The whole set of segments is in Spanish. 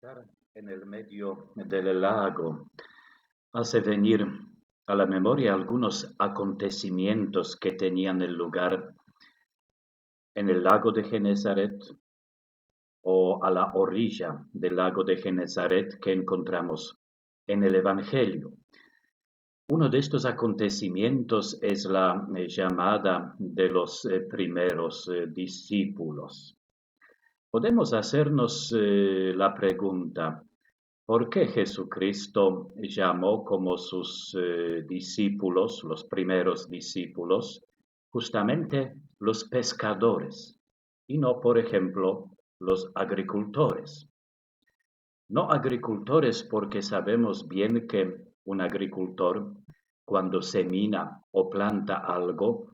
Estar en el medio del lago hace venir a la memoria algunos acontecimientos que tenían lugar en el lago de Genezaret o a la orilla del lago de Genezaret que encontramos en el Evangelio. Uno de estos acontecimientos es la llamada de los primeros discípulos. Podemos hacernos la pregunta: ¿por qué Jesucristo llamó como sus discípulos, los primeros discípulos, justamente los pescadores y no, por ejemplo, los agricultores? No agricultores porque sabemos bien que un agricultor, cuando semina o planta algo,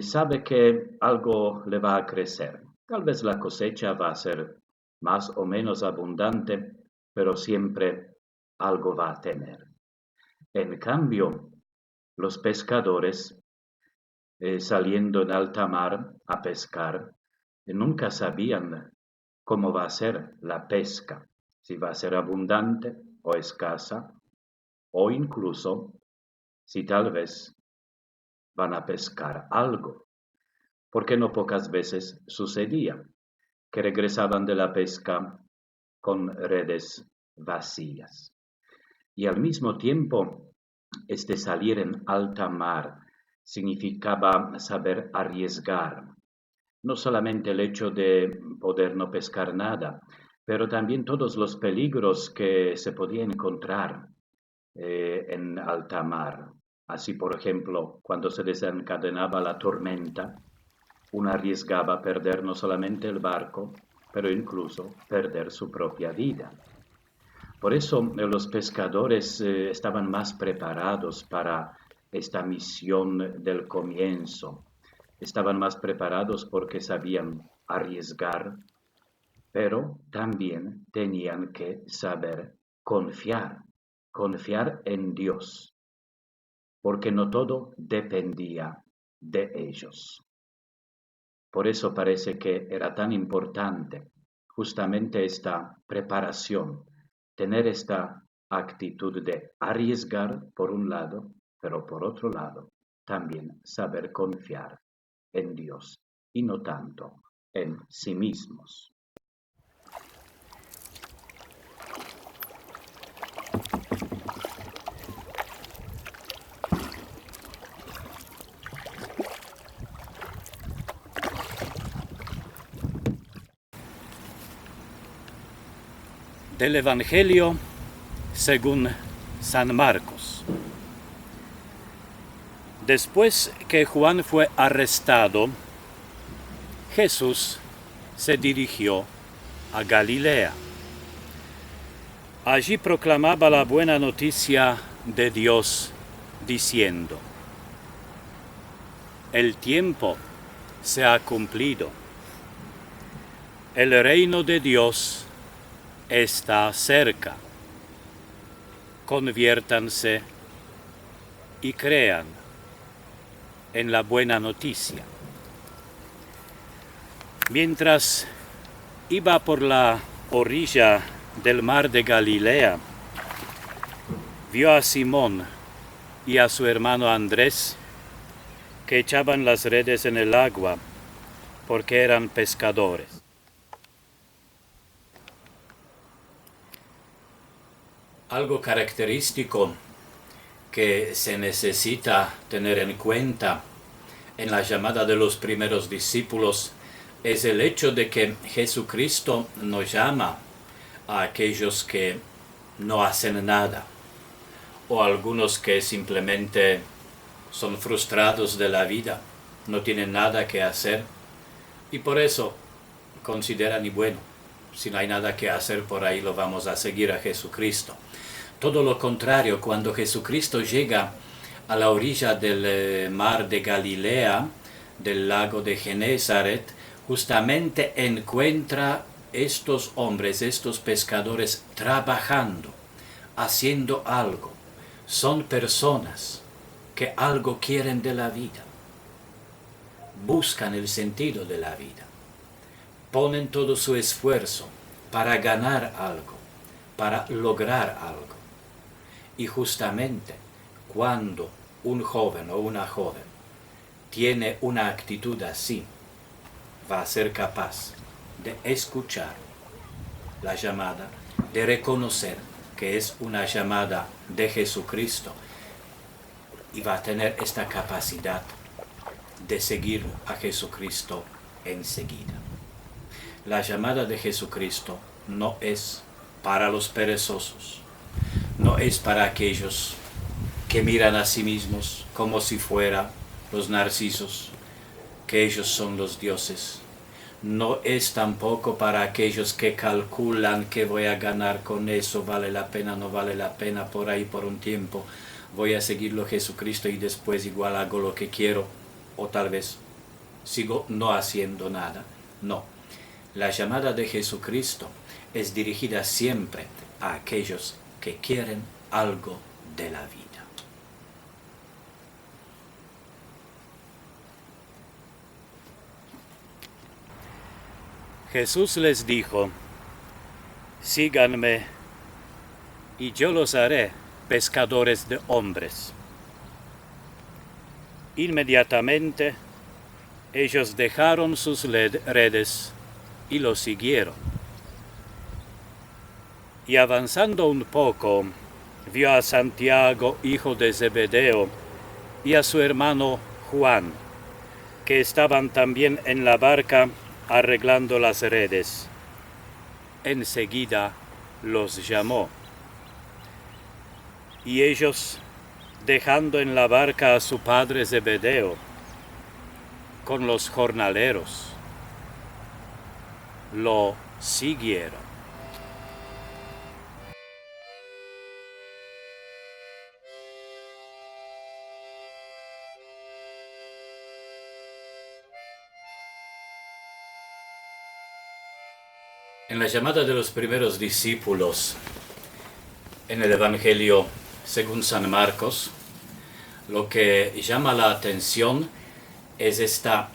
sabe que algo le va a crecer. Tal vez la cosecha va a ser más o menos abundante, pero siempre algo va a tener. En cambio, los pescadores, saliendo en alta mar a pescar, nunca sabían cómo va a ser la pesca, si va a ser abundante o escasa, o incluso si tal vez van a pescar algo, porque no pocas veces sucedía que regresaban de la pesca con redes vacías. Y al mismo tiempo, este salir en alta mar significaba saber arriesgar. No solamente el hecho de poder no pescar nada, pero también todos los peligros que se podían encontrar en alta mar. Así, por ejemplo, cuando se desencadenaba la tormenta, uno arriesgaba perder no solamente el barco, pero incluso perder su propia vida. Por eso los pescadores estaban más preparados para esta misión del comienzo. Estaban más preparados porque sabían arriesgar, pero también tenían que saber confiar en Dios, porque no todo dependía de ellos. Por eso parece que era tan importante justamente esta preparación, tener esta actitud de arriesgar por un lado, pero por otro lado también saber confiar en Dios y no tanto en sí mismos. Del Evangelio según San Marcos. Después que Juan fue arrestado, Jesús se dirigió a Galilea. Allí proclamaba la buena noticia de Dios, diciendo: el tiempo se ha cumplido. El reino de Dios está cerca. Conviértanse y crean en la buena noticia. Mientras iba por la orilla del mar de Galilea, vio a Simón y a su hermano Andrés que echaban las redes en el agua porque eran pescadores. Algo característico que se necesita tener en cuenta en la llamada de los primeros discípulos es el hecho de que Jesucristo no llama a aquellos que no hacen nada, o a algunos que simplemente son frustrados de la vida, no tienen nada que hacer y por eso consideran, y bueno, si no hay nada que hacer por ahí lo vamos a seguir a Jesucristo. Todo lo contrario, cuando Jesucristo llega a la orilla del mar de Galilea, del lago de Genezaret, justamente encuentra estos hombres, estos pescadores trabajando, haciendo algo. Son personas que algo quieren de la vida, buscan el sentido de la vida, ponen todo su esfuerzo para ganar algo. para lograr algo. Y justamente cuando un joven o una joven tiene una actitud así, va a ser capaz de escuchar la llamada, de reconocer que es una llamada de Jesucristo y va a tener esta capacidad de seguir a Jesucristo enseguida. La llamada de Jesucristo no es para los perezosos, no es para aquellos que miran a sí mismos como si fueran los narcisos, que ellos son los dioses. No es tampoco para aquellos que calculan que voy a ganar con eso, vale la pena, no vale la pena, por ahí por un tiempo voy a seguirlo a Jesucristo y después igual hago lo que quiero o tal vez sigo no haciendo nada. No, la llamada de Jesucristo es dirigida siempre a aquellos que quieren algo de la vida. Jesús les dijo: síganme y yo los haré pescadores de hombres. Inmediatamente ellos dejaron sus redes y lo siguieron. Y avanzando un poco, vio a Santiago, hijo de Zebedeo, y a su hermano Juan, que estaban también en la barca arreglando las redes. Enseguida los llamó. Y ellos, dejando en la barca a su padre Zebedeo, con los jornaleros, lo siguieron. En la llamada de los primeros discípulos, en el Evangelio según San Marcos, lo que llama la atención es esta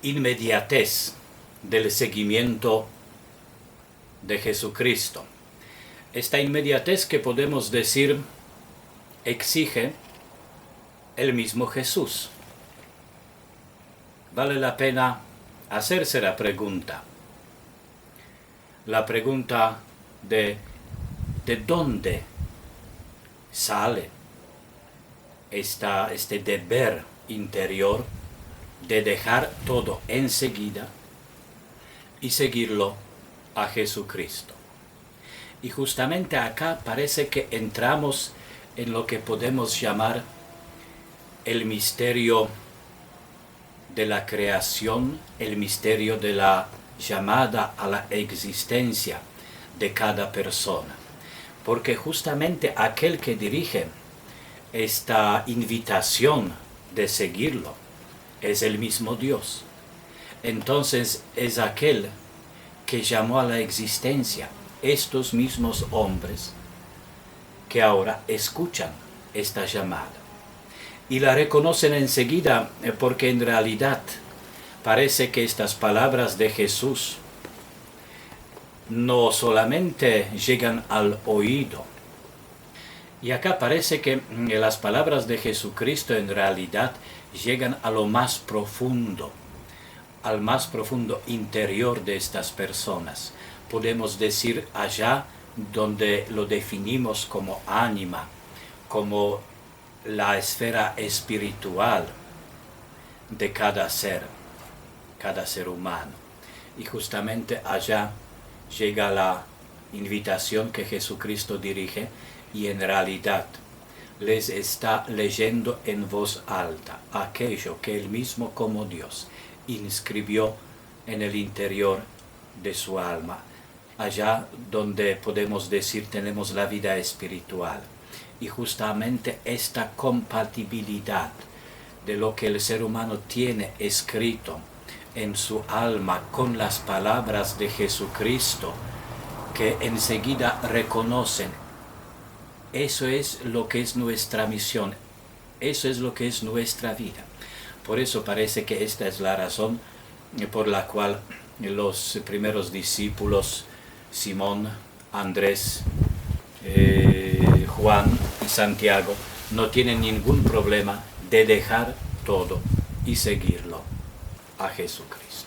inmediatez del seguimiento de Jesucristo. Esta inmediatez que podemos decir exige el mismo Jesús. Vale la pena hacerse la pregunta de dónde sale este deber interior de dejar todo enseguida y seguirlo a Jesucristo. Y justamente acá parece que entramos en lo que podemos llamar el misterio de la creación, el misterio de la llamada a la existencia de cada persona. Porque justamente aquel que dirige esta invitación de seguirlo es el mismo Dios. Entonces es aquel que llamó a la existencia estos mismos hombres que ahora escuchan esta llamada y la reconocen enseguida, porque en realidad parece que estas palabras de Jesús no solamente llegan al oído. Y acá parece que las palabras de Jesucristo en realidad llegan a lo más profundo, al más profundo interior de estas personas. Podemos decir allá donde lo definimos como ánima, como la esfera espiritual de cada ser humano. Y justamente allá llega la invitación que Jesucristo dirige y en realidad les está leyendo en voz alta aquello que él mismo como Dios inscribió en el interior de su alma, allá donde podemos decir tenemos la vida espiritual. Y justamente esta compatibilidad de lo que el ser humano tiene escrito en su alma con las palabras de Jesucristo, que enseguida reconocen, eso es lo que es nuestra misión, eso es lo que es nuestra vida. Por eso parece que esta es la razón por la cual los primeros discípulos, Simón, Andrés, Juan y Santiago no tienen ningún problema de dejar todo y seguirlo a Jesucristo.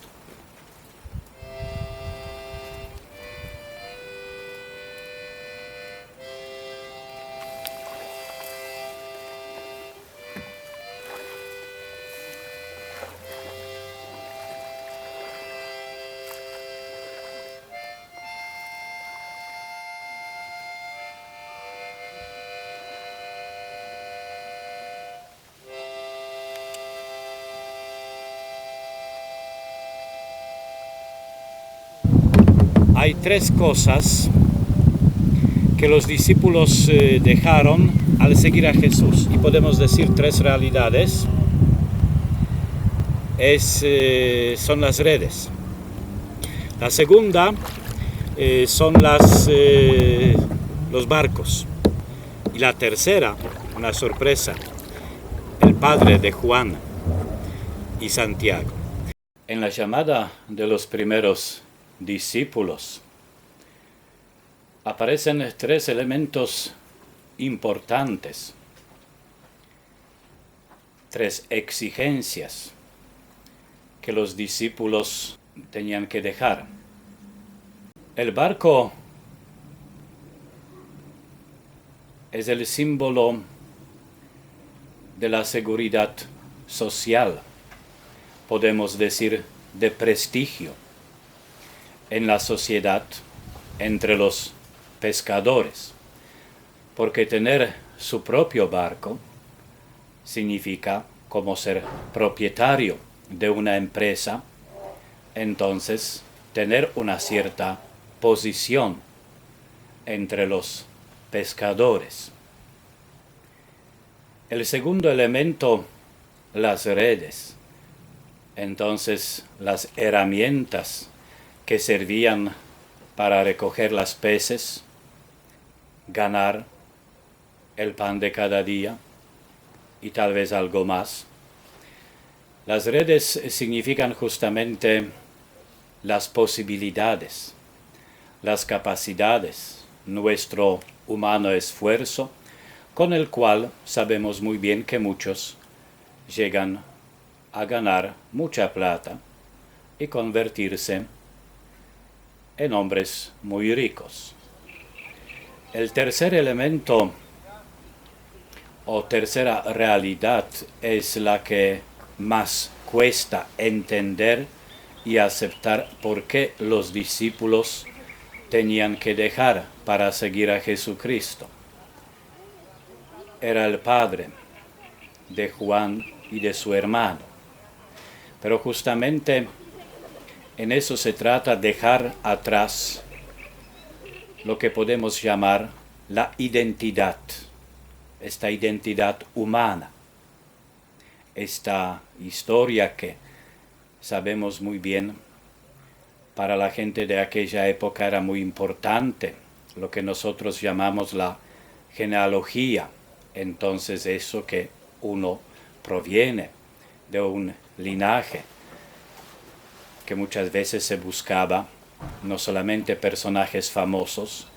Hay tres cosas que los discípulos dejaron al seguir a Jesús, y podemos decir tres realidades. Son las redes. La segunda son los barcos. Y la tercera, una sorpresa, el padre de Juan y Santiago. En la llamada de los primeros discípulos aparecen tres elementos importantes, tres exigencias que los discípulos tenían que dejar. El barco es el símbolo de la seguridad social, podemos decir de prestigio en la sociedad entre los pescadores, porque tener su propio barco significa como ser propietario de una empresa, entonces tener una cierta posición entre los pescadores. El segundo elemento, las redes, entonces las herramientas que servían para recoger las peces, ganar el pan de cada día y tal vez algo más. Las redes significan justamente las posibilidades, las capacidades, nuestro humano esfuerzo, con el cual sabemos muy bien que muchos llegan a ganar mucha plata y convertirse en hombres muy ricos. El tercer elemento o tercera realidad es la que más cuesta entender y aceptar por qué los discípulos tenían que dejar para seguir a Jesucristo. Era el padre de Juan y de su hermano. Pero justamente en eso se trata, dejar atrás lo que podemos llamar la identidad, esta identidad humana, esta historia que sabemos muy bien para la gente de aquella época era muy importante, lo que nosotros llamamos la genealogía. Entonces eso que uno proviene de un linaje, que muchas veces se buscaba no solamente personajes famosos,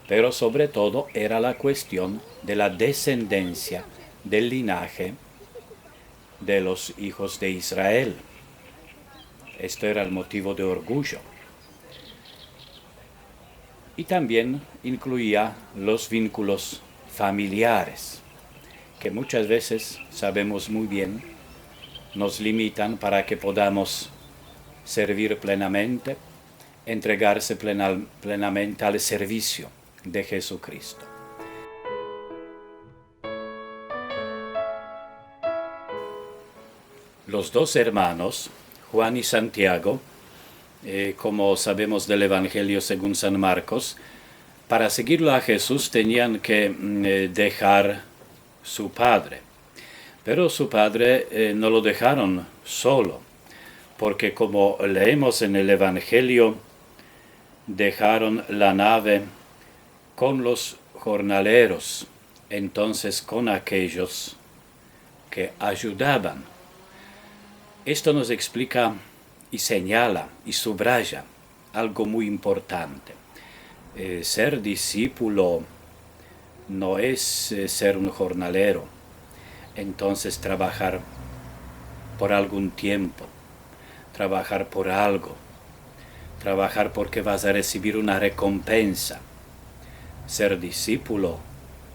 pero sobre todo era la cuestión de la descendencia del linaje de los hijos de Israel. Esto era el motivo de orgullo. Y también incluía los vínculos familiares, que muchas veces sabemos muy bien nos limitan para que podamos servir plenamente, entregarse plenamente al servicio de Jesucristo. Los dos hermanos, Juan y Santiago, como sabemos del Evangelio según San Marcos, para seguirlo a Jesús tenían que dejar su padre. Pero su padre no lo dejaron solo, porque como leemos en el Evangelio, dejaron la nave con los jornaleros, entonces con aquellos que ayudaban. Esto nos explica y señala y subraya algo muy importante. ser discípulo no es ser un jornalero, entonces trabajar por algún tiempo, trabajar por algo, trabajar porque vas a recibir una recompensa. Ser discípulo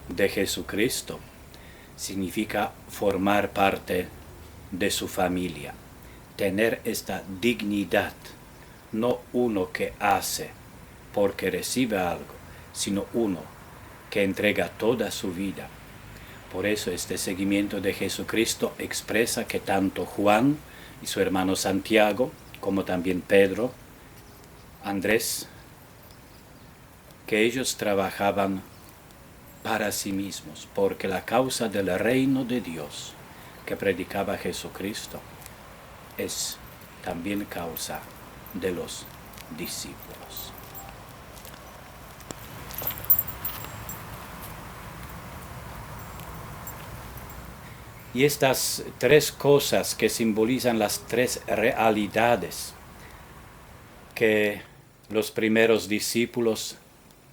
de Jesucristo significa formar parte de su familia, tener esta dignidad, no uno que hace porque recibe algo, sino uno que entrega toda su vida. Por eso este seguimiento de Jesucristo expresa que tanto Juan y su hermano Santiago, como también Pedro, Andrés, que ellos trabajaban para sí mismos, porque la causa del reino de Dios que predicaba Jesucristo es también causa de los discípulos. Y estas tres cosas que simbolizan las tres realidades que los primeros discípulos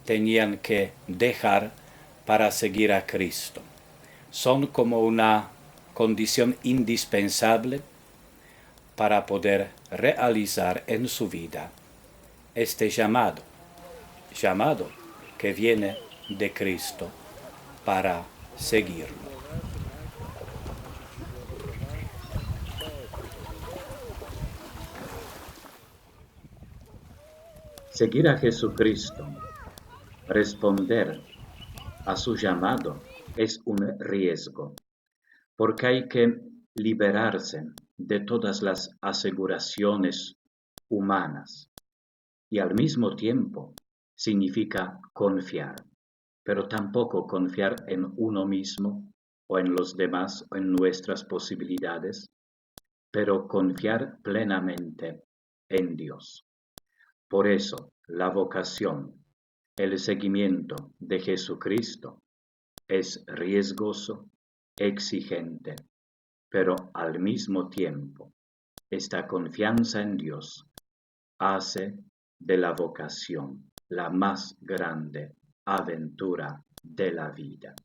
tenían que dejar para seguir a Cristo, son como una condición indispensable para poder realizar en su vida este llamado que viene de Cristo para seguirlo. Seguir a Jesucristo, responder a su llamado es un riesgo, porque hay que liberarse de todas las aseguraciones humanas y al mismo tiempo significa confiar, pero tampoco confiar en uno mismo o en los demás o en nuestras posibilidades, pero confiar plenamente en Dios. Por eso, la vocación, el seguimiento de Jesucristo es riesgoso, exigente, pero al mismo tiempo, esta confianza en Dios hace de la vocación la más grande aventura de la vida.